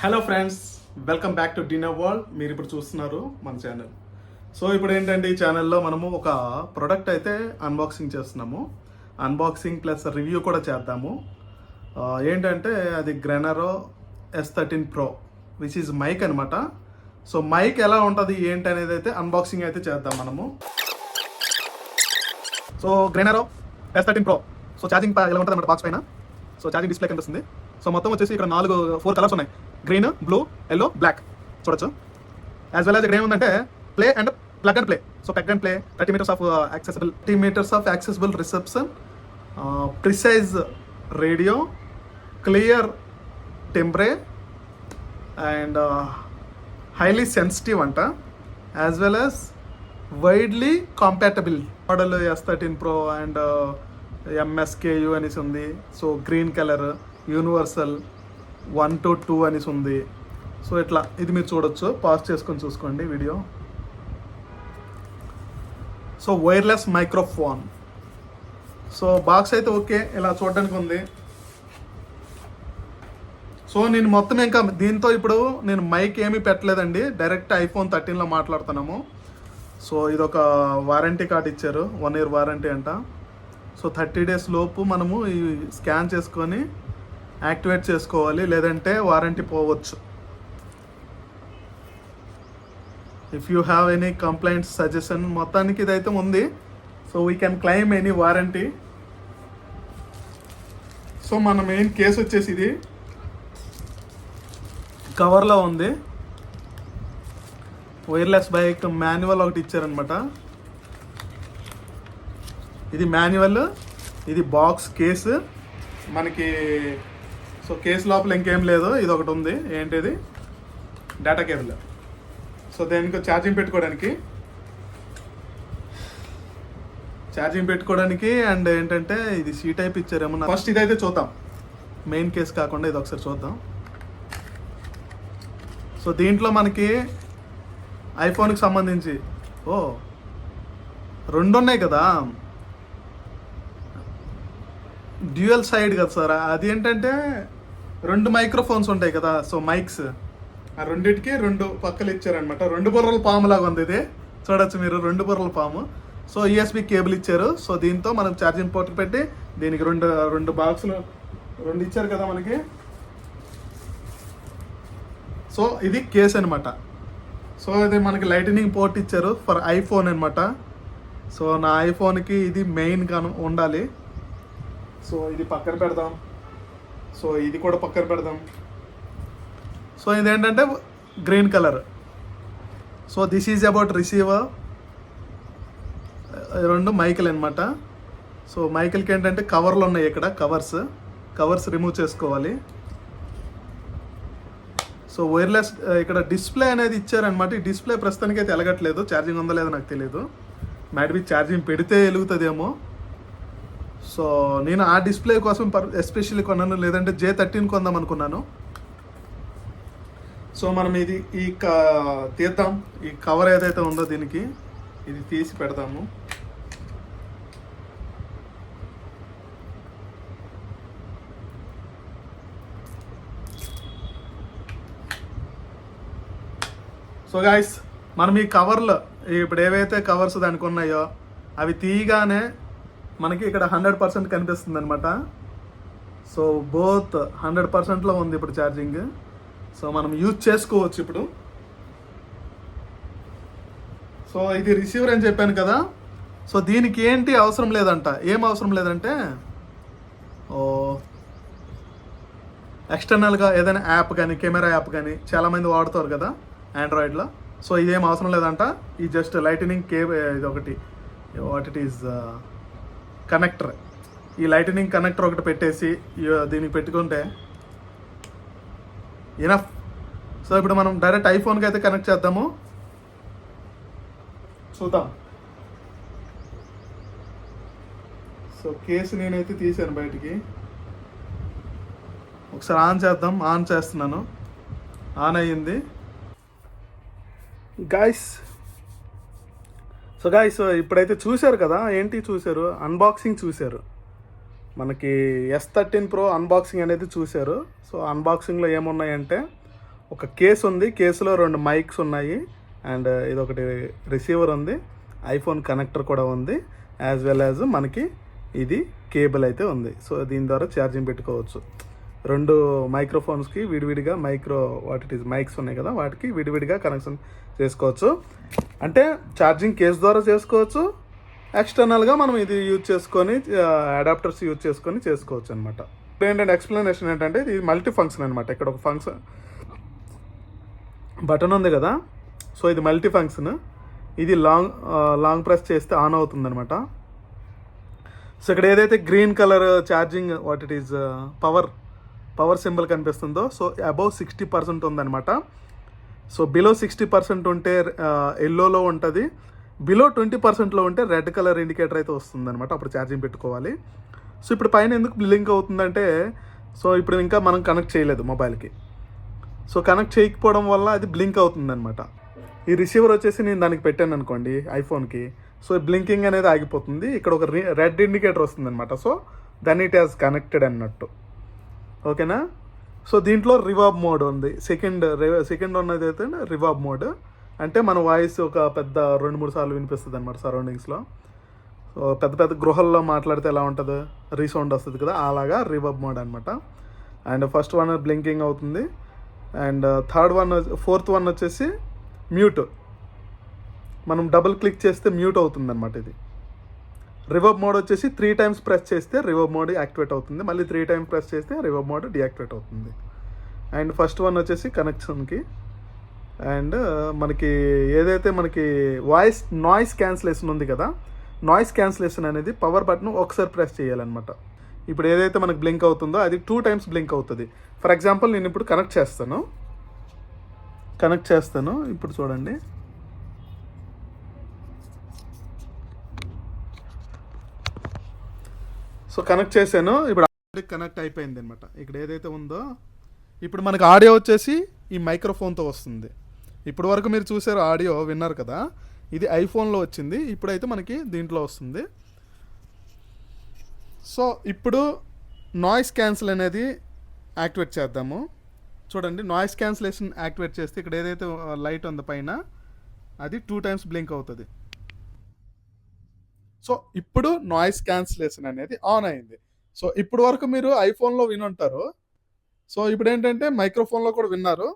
Hello friends, welcome back to dinner world. మీరు ఇప్పుడు చూస్తున్నారు మన ఛానల్. సో ఇప్పుడు ఏంటంటే ఈ ఛానల్లో మనము ఒక ప్రోడక్ట్ అయితే అన్బాక్సింగ్ చేస్తున్నాము. అన్బాక్సింగ్ ప్లస్ రివ్యూ కూడా చేద్దాము. ఏంటంటే అది Grenaro S13 Pro which is mic అనమాట. సో మైక్ ఎలా ఉంటుంది ఏంటి అనేది అయితే అన్బాక్సింగ్ అయితే చేద్దాం మనము. So Grenaro S13 Pro. So charging ఎలా ఉంటుంది అన్నమాట బాక్స్ పైన. సో ఛార్జింగ్ డిస్ప్లే కనిపిస్తుంది. సో మొత్తం వచ్చేసి ఇక్కడ 4 కలర్స్ ఉన్నాయి: గ్రీన్, బ్లూ, ఎల్లో, బ్లాక్. చూడొచ్చు. యాజ్ వెల్ యాజ్ ఇక్కడ ఏముందంటే play and plug and play. So plug and play, 30 meters of accessible reception, precise radio, clear టెంపరే and highly sensitive అంట. As well as widely compatible. Model S13 Pro and MSKU అనేసి ఉంది. So green colour, universal 1 to 2 అనేసి ఉంది. So ఇట్లా ఇది మీరు చూడొచ్చు. Pause చేసుకొని చూసుకోండి video. So wireless microphone. So box అయితే ఓకే, ఇలా చూడడానికి ఉంది. సో నేను మొత్తం ఇంకా దీంతో ఇప్పుడు నేను మైక్ ఏమీ పెట్టలేదండి, డైరెక్ట్ iPhone 13లో మాట్లాడుతున్నాము. సో ఇది ఒక వారంటీ కార్డ్ ఇచ్చారు, 1 year వారంటీ అంట. సో 30 days లోపు మనము ఈ స్కాన్ చేసుకొని యాక్టివేట్ చేసుకోవాలి, లేదంటే వారంటీ పోవచ్చు. If you have any complaints, suggestion, మొత్తానికి ఇదైతే ఉంది. So we can claim any warranty. So మన మెయిన్ కేసు వచ్చేసి ఇది కవర్లో ఉంది. వైర్లెస్ బైక్ మాన్యువల్ ఒకటి ఇచ్చారనమాట. ఇది మాన్యువల్, ఇది బాక్స్ కేసు మనకి. సో కేసు లోపల ఇంకేం లేదు, ఇది ఒకటి ఉంది. ఏంటిది? Data cable. సో దేనికి ఛార్జింగ్ పెట్టుకోవడానికి అండ్ ఏంటంటే ఇది C టైప్ ఇచ్చారేమో. ఫస్ట్ ఇదైతే చూద్దాం, మెయిన్ కేసు కాకుండా ఇది ఒకసారి చూద్దాం. సో దీంట్లో మనకి ఐఫోన్కి సంబంధించి 2 ఉన్నాయి కదా, డ్యూయల్ సైడ్ కదా సార్. అది ఏంటంటే 2 మైక్రోఫోన్స్ ఉంటాయి కదా. సో మైక్స్ ఆ రెండింటికి 2 పక్కలు ఇచ్చారనమాట. 2 బుర్రల పాము లాగా ఉంది ఇది, చూడొచ్చు మీరు, 2 బుర్రల పాము. సో USB కేబుల్ ఇచ్చారు. సో దీంతో మనం ఛార్జింగ్ పోర్ట్ పెట్టి దీనికి రెండు బాక్సులు 2 ఇచ్చారు కదా మనకి. సో ఇది కేస్ అనమాట. సో ఇది మనకి లైటనింగ్ పోర్ట్ ఇచ్చారు ఫర్ ఐఫోన్ అనమాట. సో నా ఐఫోన్కి ఇది మెయిన్గా ఉండాలి. సో ఇది పక్కన పెడదాం. సో ఇది కూడా పక్కన పెడదాం. సో ఇదేంటంటే green colour. So this is about receiver. 2 మైకులు అనమాట. సో మైకులకి ఏంటంటే కవర్లు ఉన్నాయి ఇక్కడ, కవర్స్ రిమూవ్ చేసుకోవాలి. సో వైర్లెస్ ఇక్కడ డిస్ప్లే అనేది ఇచ్చారనమాట. ఈ డిస్ప్లే ప్రస్తుతానికి అయితే వెలగట్లేదు, ఛార్జింగ్ ఉందో లేదో నాకు తెలియదు. మైట్ బి ఛార్జింగ్ పెడితే వెలుగుతుందేమో. సో నేను ఆ డిస్ప్లే కోసం ఎస్పెషల్లీ కొన్నాను, లేదంటే J13 కొందాం అనుకున్నాను. సో మనం ఇది తీద్దాం. ఈ కవర్ ఏదైతే ఉందో దీనికి ఇది తీసి పెడదాము. సో గాయస్, మనం ఈ కవర్లు ఇప్పుడు ఏవైతే కవర్స్ దానికి ఉన్నాయో అవి తీయగానే మనకి ఇక్కడ 100% కనిపిస్తుంది అనమాట. సో బోత్ 100%లో ఉంది ఇప్పుడు ఛార్జింగ్. సో మనం యూజ్ చేసుకోవచ్చు ఇప్పుడు. సో ఇది రిసీవర్ అని చెప్పాను కదా. సో దీనికి ఏంటి అవసరం లేదంట. ఏం అవసరం లేదంటే ఎక్స్టర్నల్గా ఏదైనా యాప్ కానీ, కెమెరా యాప్ కానీ చాలామంది వాడుతారు కదా ఆండ్రాయిడ్లో. సో ఇదేం అవసరం లేదంట. ఈ జస్ట్ లైటనింగ్ ఇది ఒకటి, వాట్ ఇట్ ఈజ్ కనెక్టర్. ఈ లైటనింగ్ కనెక్టర్ ఒకటి పెట్టేసి దీనికి పెట్టుకుంటే ఇనఫ్. సో ఇప్పుడు మనం డైరెక్ట్ ఐఫోన్కి అయితే కనెక్ట్ చేద్దాము, చూద్దాం. సో కేసు నేనైతే తీసాను బయటికి. ఒకసారి ఆన్ చేద్దాం. ఆన్ చేస్తున్నాను, ఆన్ అయ్యింది గాయస్. సో గాయస్, ఇప్పుడైతే చూశారు కదా, ఏంటి చూశారు? అన్బాక్సింగ్ చూశారు. మనకి S13 Pro అన్బాక్సింగ్ అనేది చూశారు. సో అన్బాక్సింగ్లో ఏమున్నాయంటే ఒక కేస్ ఉంది, కేసులో 2 మైక్స్ ఉన్నాయి, అండ్ ఇదొకటి రిసీవర్ ఉంది, ఐఫోన్ కనెక్టర్ కూడా ఉంది, యాజ్ వెల్ యాజ్ మనకి ఇది కేబుల్ అయితే ఉంది. సో దీని ద్వారా ఛార్జింగ్ పెట్టుకోవచ్చు. 2 మైక్రోఫోన్స్కి విడివిడిగా మైక్స్ ఉన్నాయి కదా, వాటికి విడివిడిగా కనెక్షన్ చేసుకోవచ్చు. అంటే ఛార్జింగ్ కేస్ ద్వారా చేసుకోవచ్చు, ఎక్స్టర్నల్గా మనం ఇది యూజ్ చేసుకొని అడాప్టర్స్ యూజ్ చేసుకొని చేసుకోవచ్చు అనమాట. ఏంటంటే ఎక్స్ప్లెనేషన్ ఏంటంటే ఇది మల్టీ ఫంక్షన్ అనమాట. ఇక్కడ ఒక ఫంక్షన్ బటన్ ఉంది కదా, సో ఇది మల్టీ ఫంక్షన్. ఇది లాంగ్ ప్రెస్ చేస్తే ఆన్ అవుతుంది అనమాట. సో ఇక్కడ ఏదైతే green colour charging power symbol కనిపిస్తుందో, సో అబౌవ్ 60% ఉందన్నమాట. సో బిలో 60% ఉంటే ఎల్లోలో ఉంటుంది, బిలో 20%లో ఉంటే రెడ్ కలర్ ఇండికేటర్ అయితే వస్తుంది అనమాట. అప్పుడు ఛార్జింగ్ పెట్టుకోవాలి. సో ఇప్పుడు పైన ఎందుకు బ్లింక్ అవుతుందంటే, సో ఇప్పుడు ఇంకా మనం కనెక్ట్ చేయలేదు మొబైల్కి. సో కనెక్ట్ చేయకపోవడం వల్ల అది బ్లింక్ అవుతుందన్నమాట. ఈ రిసీవర్ వచ్చేసి నేను దానికి పెట్టాను అనుకోండి ఐఫోన్కి, సో బ్లింకింగ్ అనేది ఆగిపోతుంది. ఇక్కడ ఒక రెడ్ ఇండికేటర్ వస్తుంది అనమాట. So then it has connected అన్నట్టు. ఓకేనా. సో దీంట్లో రివర్బ్ మోడ్ ఉంది. సెకండ్ ఉన్నది అయితే రివర్బ్ మోడ్, అంటే మన వాయిస్ ఒక పెద్ద 2-3 సార్లు వినిపిస్తుంది అనమాట సరౌండింగ్స్లో. సో పెద్ద గృహాల్లో మాట్లాడితే ఎలా ఉంటుందో రీసౌండ్ వస్తుంది కదా, అలాగా రివర్బ్ మోడ్ అనమాట. అండ్ ఫస్ట్ వన్ బ్లింకింగ్ అవుతుంది, అండ్ ఫోర్త్ వన్ వచ్చేసి మ్యూట్. మనం డబుల్ క్లిక్ చేస్తే మ్యూట్ అవుతుంది అనమాట. ఇది రివర్బ్ మోడ్ వచ్చేసి 3 times ప్రెస్ చేస్తే రివర్బ్ మోడ్ యాక్టివేట్ అవుతుంది, మళ్ళీ 3 times ప్రెస్ చేస్తే రివర్బ్ మోడ్ డియాక్టివేట్ అవుతుంది. అండ్ ఫస్ట్ వన్ వచ్చేసి కనెక్షన్కి. అండ్ మనకి ఏదైతే మనకి నాయిస్ క్యాన్సిలేషన్ ఉంది కదా, నాయిస్ క్యాన్సిలేషన్ అనేది పవర్ బటన్ ఒకసారి ప్రెస్ చేయాలన్నమాట. ఇప్పుడు ఏదైతే మనకు బ్లింక్ అవుతుందో అది 2 times బ్లింక్ అవుతుంది. ఫర్ ఎగ్జాంపుల్ నేను ఇప్పుడు కనెక్ట్ చేస్తాను. ఇప్పుడు చూడండి, సో కనెక్ట్ చేశాను. ఇప్పుడు కనెక్ట్ అయిపోయింది అనమాట. ఇక్కడ ఏదైతే ఉందో ఇప్పుడు మనకు ఆడియో వచ్చేసి ఈ మైక్రోఫోన్తో వస్తుంది. ఇప్పుడు వరకు మీరు చూసారు, ఆడియో విన్నారు కదా, ఇది ఐఫోన్లో వచ్చింది, ఇప్పుడైతే మనకి దీంట్లో వస్తుంది. సో ఇప్పుడు నాయిస్ క్యాన్సిల్ అనేది యాక్టివేట్ చేద్దాము. చూడండి, నాయిస్ క్యాన్సిలేషన్ యాక్టివేట్ చేస్తే ఇక్కడ ఏదైతే లైట్ ఉందో పైన, అది 2 times బ్లింక్ అవుతుంది. సో ఇప్పుడు నాయిస్ క్యాన్సిలేషన్ అనేది ఆన్ అయింది. సో ఇప్పుడు వరకు మీరు ఐఫోన్లో వినుంటారు, సో ఇప్పుడు ఏంటంటే మైక్రోఫోన్లో కూడా విన్నారు.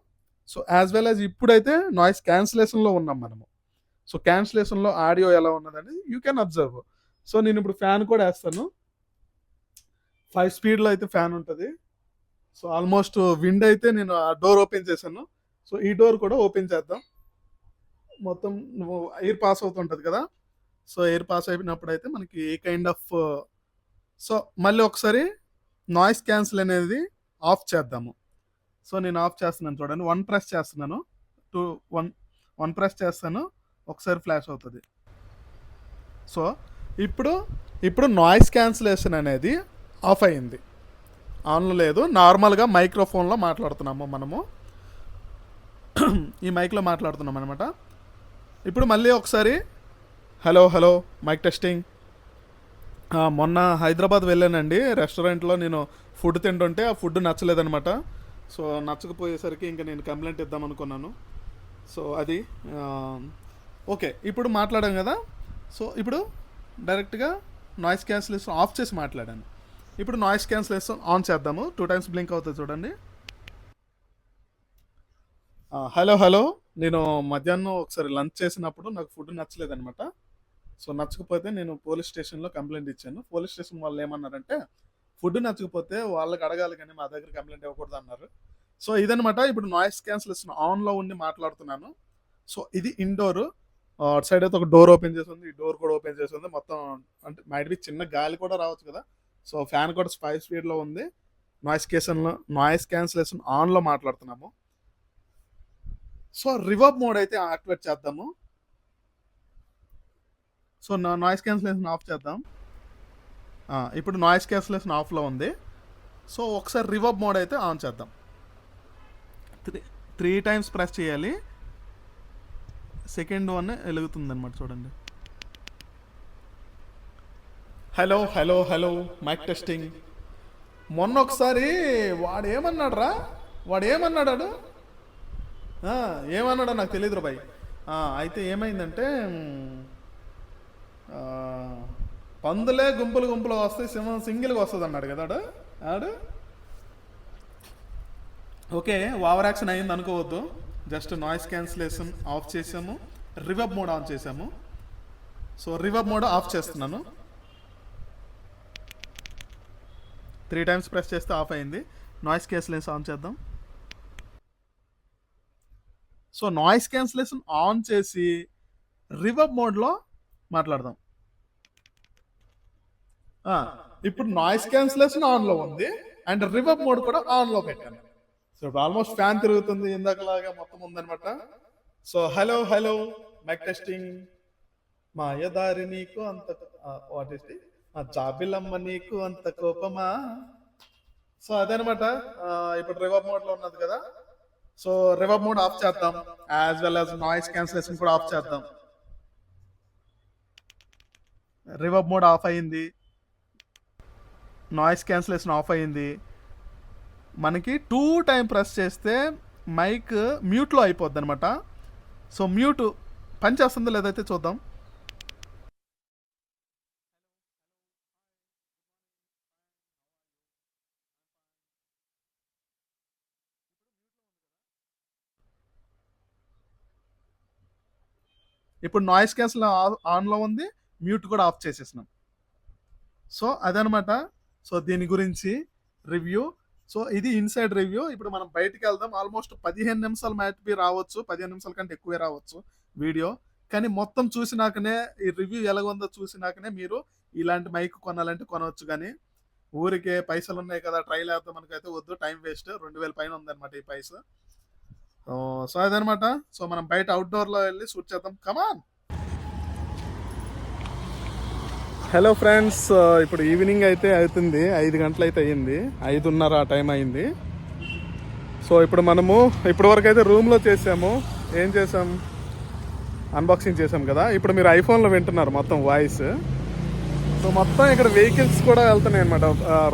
సో యాజ్ వెల్ యాజ్ ఇప్పుడైతే నాయిస్ క్యాన్సిలేషన్లో ఉన్నాం మనము. సో క్యాన్సిలేషన్లో ఆడియో ఎలా ఉన్నదని యూ కెన్ అబ్జర్వ్. సో నేను ఇప్పుడు ఫ్యాన్ కూడా వేస్తాను. 5 speedలో అయితే ఫ్యాన్ ఉంటుంది. సో ఆల్మోస్ట్ విండ్ అయితే నేను ఆ డోర్ ఓపెన్ చేశాను. సో ఈ డోర్ కూడా ఓపెన్ చేద్దాం. మొత్తం ఎయిర్ పాస్ అవుతుంటుంది కదా, సో ఎయిర్ పాస్ అయినప్పుడు అయితే మనకి ఏ కైండ్ ఆఫ్ సో మళ్ళీ ఒకసారి నాయిస్ క్యాన్సిల్ అనేది ఆఫ్ చేద్దాము. సో నేను ఆఫ్ చేస్తున్నాను చూడండి, 1 press చేస్తున్నాను, 1 press చేస్తాను, ఒకసారి ఫ్లాష్ అవుతుంది. సో ఇప్పుడు నాయిస్ క్యాన్సిలేషన్ అనేది ఆఫ్ అయింది, ఆన్లో లేదు. నార్మల్గా మైక్రోఫోన్లో మాట్లాడుతున్నాము మనము, ఈ మైక్లో మాట్లాడుతున్నాం అనమాట. ఇప్పుడు మళ్ళీ ఒకసారి హలో మైక్ టెస్టింగ్. మొన్న హైదరాబాద్ వెళ్ళానండి, రెస్టారెంట్లో నేను ఫుడ్ తింటుంటే ఆ ఫుడ్ నచ్చలేదనమాట. సో నచ్చకపోయేసరికి ఇంకా నేను కంప్లైంట్ ఇద్దాం అనుకున్నాను. సో అది ఓకే, ఇప్పుడు మాట్లాడాం కదా. సో ఇప్పుడు డైరెక్ట్గా నాయిస్ క్యాన్సిలేషన్ ఆఫ్ చేసి మాట్లాడాను. ఇప్పుడు నాయిస్ క్యాన్సిలేషన్ ఆన్ చేద్దాము. 2 times బ్లింక్ అవుతుంది చూడండి. హలో, నేను మధ్యాహ్నం ఒకసారి లంచ్ చేసినప్పుడు నాకు ఫుడ్ నచ్చలేదనమాట. సో నచ్చకపోతే నేను పోలీస్ స్టేషన్లో కంప్లైంట్ ఇచ్చాను. పోలీస్ స్టేషన్ వాళ్ళు ఏమన్నారంటే, ఫుడ్ నచ్చకపోతే వాళ్ళకి అడగాలి కానీ మా దగ్గర కంప్లైంట్ ఇవ్వకూడదు అన్నారు. సో ఇదనమాట. ఇప్పుడు నాయిస్ క్యాన్సిలేషన్ ఆన్లో ఉండి మాట్లాడుతున్నాను. సో ఇది ఇండోర్. అటు సైడ్ అయితే ఒక డోర్ ఓపెన్ చేసి ఉంది, ఈ డోర్ కూడా ఓపెన్ చేసి ఉంది. మొత్తం అంటే మైట్ బి చిన్న గాలి కూడా రావచ్చు కదా. సో ఫ్యాన్ కూడా 5 speedలో ఉంది. నాయిస్ క్యాన్సిలేషన్ ఆన్లో మాట్లాడుతున్నాము. సో రివర్బ్ మోడ్ అయితే యాక్టివేట్ చేద్దాము. సో నాయిస్ క్యాన్సిలేషన్ ఆఫ్ చేద్దాం. ఇప్పుడు నాయిస్ క్యాన్సిలేషన్ ఆఫ్లో ఉంది. సో ఒకసారి రివర్బ్ మోడ్ అయితే ఆన్ చేద్దాం. 3 times ప్రెస్ చేయాలి. సెకండ్ వన్ వెలుగుతుంది అనమాట చూడండి. Hello mic testing. మొన్న ఒకసారి వాడు ఏమన్నాడు ఆ, ఏమన్నాడో నాకు తెలియదు బాయ్. అయితే ఏమైందంటే ఆ, పందులే గుంపులు గుంపులు వస్తాయి, సింహం సింగిల్గా వస్తుంది అన్నాడు కదా ఆడు. ఆడు ఓకే, ఓవర్ యాక్షన్ అయింది అనుకోవద్దు. జస్ట్ నాయిస్ క్యాన్సిలేషన్ ఆఫ్ చేసాము, రివర్బ్ మోడ్ ఆన్ చేసాము. సో రివర్బ్ మోడ్ ఆఫ్ చేస్తున్నాను. 3 times ప్రెస్ చేస్తే ఆఫ్ అయింది. నాయిస్ క్యాన్సిలేషన్ ఆన్ చేద్దాం. సో నాయిస్ క్యాన్సిలేషన్ ఆన్ చేసి రివర్బ్ మోడ్లో మాట్లాడదాం. ఆ, ఇప్పుడు నాయిస్ క్యాన్సిలేషన్ ఆన్లో ఉంది అండ్ రివర్బ్ మోడ్ కూడా ఆన్లో పెట్టాను. సో ఇప్పుడు ఆల్మోస్ట్ ఫ్యాన్ తిరుగుతుంది, ఇందాకలాగా మొత్తం ఉందనమాట. So hello hello, mic testing. మాయదారి నీకు అంత వాట్ ఇస్ జాబిలమ్మ నీకు అంత కోపమా. సో అదనమాట. ఇప్పుడు రివర్బ్ మోడ్ లో ఉన్నది కదా. సో రివర్బ్ మోడ్ ఆఫ్ చేద్దాం, as well as noise cancellation కూడా ఆఫ్ చేద్దాం. రివర్బ్ మోడ్ ఆఫ్ అయింది, నాయిస్ క్యాన్సిలేషన్ ఆఫ్ అయింది. మనకి 2 time ప్రెస్ చేస్తే మైక్ మ్యూట్లో అయిపోద్ది అనమాట. సో మ్యూట్ పనిచేస్తుందో లేదైతే చూద్దాం. ఇప్పుడు నాయిస్ క్యాన్సిల్ ఆన్లో ఉంది, మ్యూట్ కూడా ఆఫ్ చేసేసినాం. సో అదనమాట. సో దీని గురించి రివ్యూ. సో ఇది ఇన్సైడ్ రివ్యూ. ఇప్పుడు మనం బయటికి వెళ్దాం. ఆల్మోస్ట్ 15 నిమిషాలు మ్యాట్ బి రావచ్చు, 15 నిమిషాల కంటే ఎక్కువే రావచ్చు వీడియో. కానీ మొత్తం చూసినాకనే, ఈ రివ్యూ ఎలాగుందో చూసినాకనే మీరు ఇలాంటి మైక్ కొనాలంటే కొనవచ్చు. కానీ ఊరికే పైసలు ఉన్నాయి కదా ట్రైల్ వేద్దాం మనకైతే వద్దు, టైం వేస్ట్. 2000 పైన ఉందన్నమాట ఈ పైస. సో అదనమాట. సో మనం బయట అవుట్డోర్లో వెళ్ళి షూట్ చేద్దాం. కమాన్. హలో ఫ్రెండ్స్, ఇప్పుడు ఈవినింగ్ అయితే అవుతుంది, 5 గంటలు అయితే అయ్యింది, 5:30 ఆ టైం అయింది. సో ఇప్పుడు మనము ఇప్పటివరకు అయితే రూమ్లో చేసాము. ఏం చేసాం, అన్బాక్సింగ్ చేసాం కదా. ఇప్పుడు మీరు ఐఫోన్లో వింటున్నారు మొత్తం వాయిస్. సో మొత్తం ఇక్కడ వెహికల్స్ కూడా వెళ్తున్నాయి అనమాట.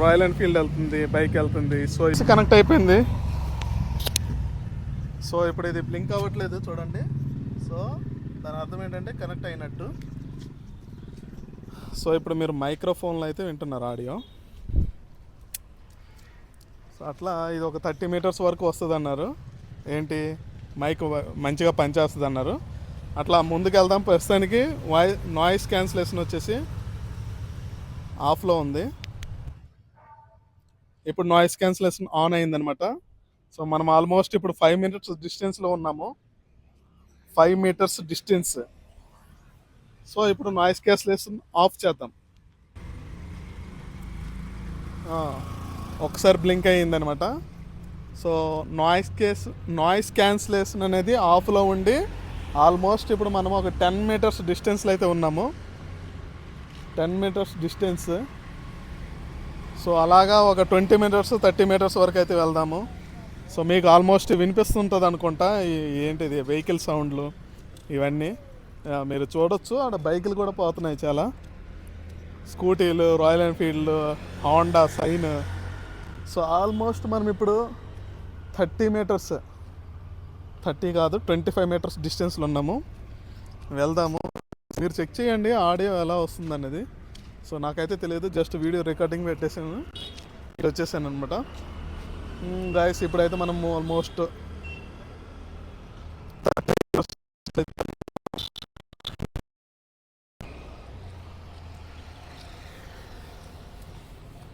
రాయల్ ఎన్ఫీల్డ్ వెళ్తుంది, బైక్ వెళ్తుంది. సో ఇది కనెక్ట్ అయిపోయింది. సో ఇప్పుడు ఇది బ్లింక్ అవ్వట్లేదు చూడండి. సో దాని అర్థం ఏంటంటే కనెక్ట్ అయినట్టు. సో ఇప్పుడు మీరు మైక్రోఫోన్లో అయితే వింటున్నారు ఆడియో. సో అట్లా ఇది ఒక 30 meters వరకు వస్తుంది అన్నారు. ఏంటి, మైక్ మంచిగా పనిచేస్తుంది అన్నారు. అట్లా ముందుకు వెళ్దాం. ప్రస్తుతానికి నాయిస్ క్యాన్సిలేషన్ వచ్చేసి ఆఫ్లో ఉంది. ఇప్పుడు నాయిస్ క్యాన్సిలేషన్ ఆన్ అయిందనమాట. సో మనం ఆల్మోస్ట్ ఇప్పుడు 5 minutes డిస్టెన్స్లో ఉన్నాము, 5 meters డిస్టెన్స్. సో ఇప్పుడు నాయిస్ క్యాన్సిలేషన్ ఆఫ్ చేద్దాం. ఒకసారి బ్లింక్ అయ్యిందనమాట. సో నాయిస్ క్యాన్సిలేషన్ అనేది ఆఫ్లో ఉండి ఆల్మోస్ట్ ఇప్పుడు మనం ఒక 10 meters డిస్టెన్స్లో అయితే ఉన్నాము, 10 meters డిస్టెన్స్. సో అలాగా ఒక 20 meters 30 meters వరకు అయితే వెళ్దాము. సో మీకు ఆల్మోస్ట్ వినిపిస్తుంటుంది అనుకుంటా ఏంటిది వెహికల్ సౌండ్లు ఇవన్నీ మీరు చూడొచ్చు. ఆడ బైకులు కూడా పోతున్నాయి చాలా, స్కూటీలు, Royal Enfield, Honda Shine. So almost మనం ఇప్పుడు 30 meters, 30 కాదు 25 meters డిస్టెన్స్లో ఉన్నాము. వెళ్దాము. మీరు చెక్ చేయండి ఆడియో ఎలా వస్తుంది అనేది. సో నాకైతే తెలియదు, జస్ట్ వీడియో రికార్డింగ్ పెట్టేసాను, ఇక్కడ వచ్చేసాను అనమాట. గాయస్ ఇప్పుడైతే మనం ఆల్మోస్ట్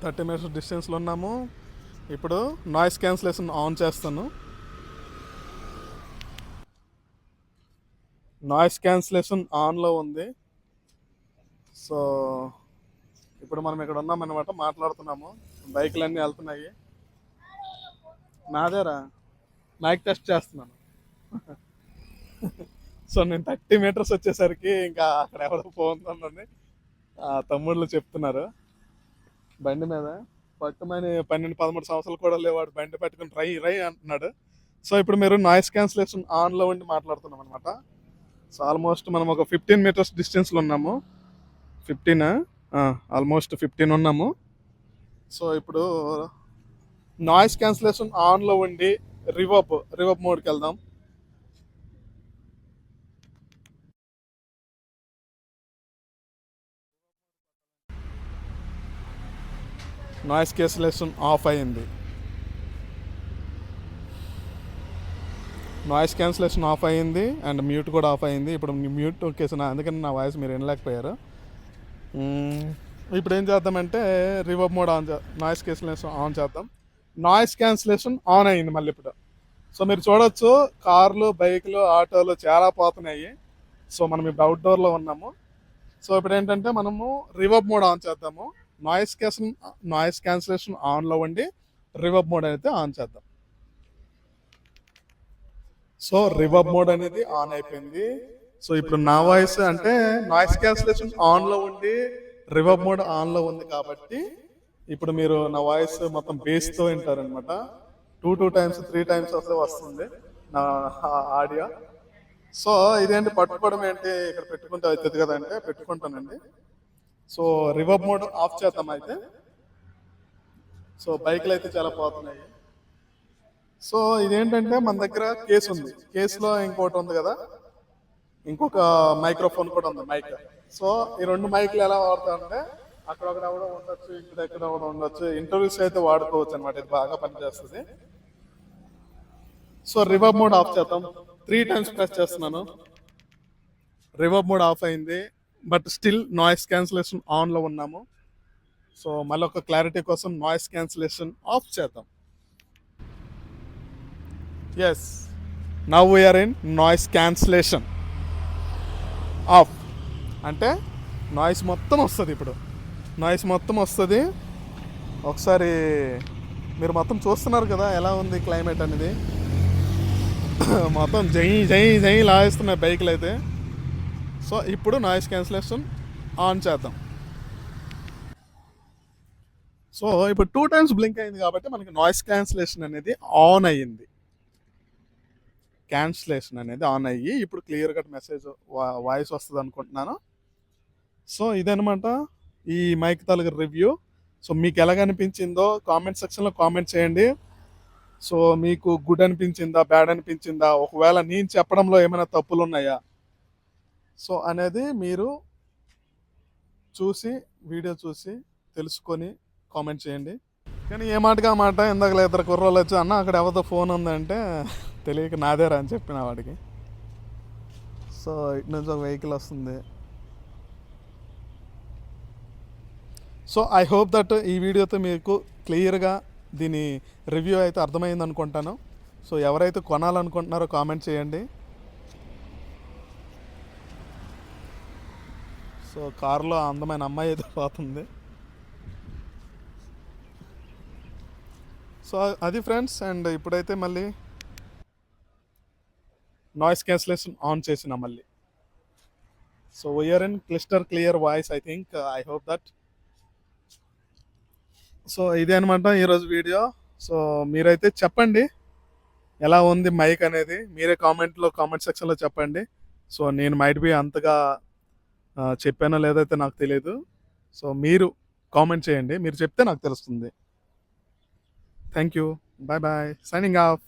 30 meters డిస్టెన్స్లో ఉన్నాము. ఇప్పుడు నాయిస్ క్యాన్సిలేషన్ ఆన్ చేస్తాను. నాయిస్ క్యాన్సిలేషన్ ఆన్లో ఉంది. సో ఇప్పుడు మనం ఇక్కడ ఉన్నామన్నమాట, మాట్లాడుతున్నాము, బైకులు అన్నీ వెళ్తున్నాయి. నాదేరా మైక్ టెస్ట్ చేస్తున్నాను. సో నేను 30 meters వచ్చేసరికి ఇంకా అక్కడ ఎవరో పోతుందని తమ్ముళ్ళు చెప్తున్నారు. బండి మీద పట్టుమని 12-13 సంవత్సరాలు కూడా లేవాడు, బండి పెట్టుకుని రై రై అంటున్నాడు. సో ఇప్పుడు మీరు నాయిస్ క్యాన్సిలేషన్ ఆన్లో ఉండి మాట్లాడుతున్నాం అనమాట. సో ఆల్మోస్ట్ మనం ఒక 15 meters డిస్టెన్స్లో ఉన్నాము. 15 ఆల్మోస్ట్ 15 ఉన్నాము. సో ఇప్పుడు నాయిస్ క్యాన్సిలేషన్ ఆన్లో ఉండి రివర్బ్ మోడ్కి వెళ్దాం. నాయిస్ క్యాన్సిలేషన్ ఆఫ్ అయింది. నాయిస్ క్యాన్సిలేషన్ ఆఫ్ అయింది అండ్ మ్యూట్ కూడా ఆఫ్ అయింది. ఇప్పుడు మ్యూట్ కేసిన, అందుకని నా వాయిస్ మీరు వినలేకపోయారు. ఇప్పుడు ఏం చేద్దామంటే reverb mode on noise cancellation on చేద్దాం. నాయిస్ క్యాన్సిలేషన్ ఆన్ అయింది మళ్ళీ ఇప్పుడు. సో మీరు చూడొచ్చు కార్లు, బైకులు, ఆటోలు చాలా పోతున్నాయి. సో మనం ఇప్పుడు అవుట్డోర్లో ఉన్నాము. సో ఇప్పుడు ఏంటంటే మనము రివర్బ్ మోడ్ ఆన్ చేద్దాము. నాయిస్ క్యాన్సిలేషన్ ఆన్లో ఉండి రివర్బ్ మోడ్ అయితే ఆన్ చేద్దాం. సో రివర్బ్ మోడ్ అనేది ఆన్ అయిపోయింది. సో ఇప్పుడు నా వాయిస్ అంటే నాయిస్ క్యాన్సిలేషన్ ఆన్లో ఉండి రివర్బ్ మోడ్ ఆన్లో ఉంది కాబట్టి ఇప్పుడు మీరు నా వాయిస్ మొత్తం బేస్తో వింటారనమాట. 2 times 3 times వస్తుంది నా ఆడియో. సో ఇదేంటి పట్టుకోవడం ఏంటి, ఇక్కడ పెట్టుకుంటే అవుతుంది కదా అంటే పెట్టుకుంటానండి. సో రివర్బ్ మోడ్ ఆఫ్ చేద్దాం అయితే. సో బైక్లు అయితే చాలా పోతున్నాయి. సో ఇదేంటంటే మన దగ్గర కేసు ఉంది, కేసులో ఇంకోటి ఉంది కదా, ఇంకొక మైక్రోఫోన్ కూడా ఉంది, మైక్. సో ఈ 2 మైక్లు ఎలా వాడతామంటే అక్కడ ఒకటి అవడం ఉండొచ్చు, ఇక్కడ ఎక్కడ అవడం ఉండొచ్చు. ఇంటర్వ్యూస్ అయితే వాడుకోవచ్చు అనమాట, ఇది బాగా పనిచేస్తుంది. సో రివర్బ్ మోడ్ ఆఫ్ చేద్దాం. 3 times ప్రెస్ చేస్తున్నాను. రివర్బ్ మోడ్ ఆఫ్ అయింది, బట్ స్టిల్ నాయిస్ క్యాన్సిలేషన్ ఆన్లో ఉన్నాము. సో మళ్ళీ ఒక క్లారిటీ కోసం నాయిస్ క్యాన్సిలేషన్ ఆఫ్ చేద్దాం. Yes, now we're in noise cancellation off. అంటే నాయిస్ మొత్తం వస్తుంది. ఇప్పుడు నాయిస్ మొత్తం వస్తుంది. ఒకసారి మీరు మొత్తం చూస్తున్నారు కదా ఎలా ఉంది క్లైమేట్ అనేది. మొత్తం జై జై జై లాగేస్తున్నాయి బైకులు అయితే. సో ఇప్పుడు నాయిస్ క్యాన్సిలేషన్ ఆన్ చేద్దాం. సో ఇప్పుడు 2 times బ్లింక్ అయింది కాబట్టి మనకి నాయిస్ క్యాన్సిలేషన్ అనేది ఆన్ అయ్యింది. క్యాన్సిలేషన్ అనేది ఆన్ అయ్యి ఇప్పుడు క్లియర్ కట్ మెసేజ్ వాయిస్ వస్తుంది అనుకుంటున్నాను. సో ఇదనమాట ఈ మైక్ తాలూకు రివ్యూ. సో మీకు ఎలాగ అనిపించిందో కామెంట్ సెక్షన్లో కామెంట్ చేయండి. సో మీకు గుడ్ అనిపించిందా, బ్యాడ్ అనిపించిందా, ఒకవేళ నేను చెప్పడంలో ఏమైనా తప్పులు ఉన్నాయా సో అనేది మీరు చూసి వీడియో చూసి తెలుసుకొని కామెంట్ చేయండి. కానీ ఏ మాటగా మాట ఇందాక ఇద్దరు కుర్రోళ్ళు వచ్చి అన్న అక్కడ ఎవరితో ఫోన్ ఉందంటే తెలియక నాదేరా అని చెప్పిన వాడికి. సో ఇటు నుంచి ఒక వెహికల్ వస్తుంది. సో ఐ హోప్ దట్ ఈ వీడియోతో మీకు క్లియర్గా దీని రివ్యూ అయితే అర్థమైంది అనుకుంటాను. సో ఎవరైతే కొనాలనుకుంటున్నారో కామెంట్ చేయండి. సో కారులో అందమైన అమ్మాయి అయితే పోతుంది. సో అది ఫ్రెండ్స్. అండ్ ఇప్పుడైతే మళ్ళీ నాయిస్ క్యాన్సిలేషన్ ఆన్ చేసిన మళ్ళీ. So we're in clear voice I think. I hope that. So ఇదే అనమాట ఈరోజు వీడియో. సో మీరైతే చెప్పండి ఎలా ఉంది మైక్ అనేది, మీరే కామెంట్ సెక్షన్లో చెప్పండి. సో నేను మైట్ బి అంతగా చెప్పానో లేదైతే నాకు తెలియదు. సో మీరు కామెంట్ చేయండి, మీరు చెప్తే నాకు తెలుస్తుంది. Thank you, bye bye, signing of.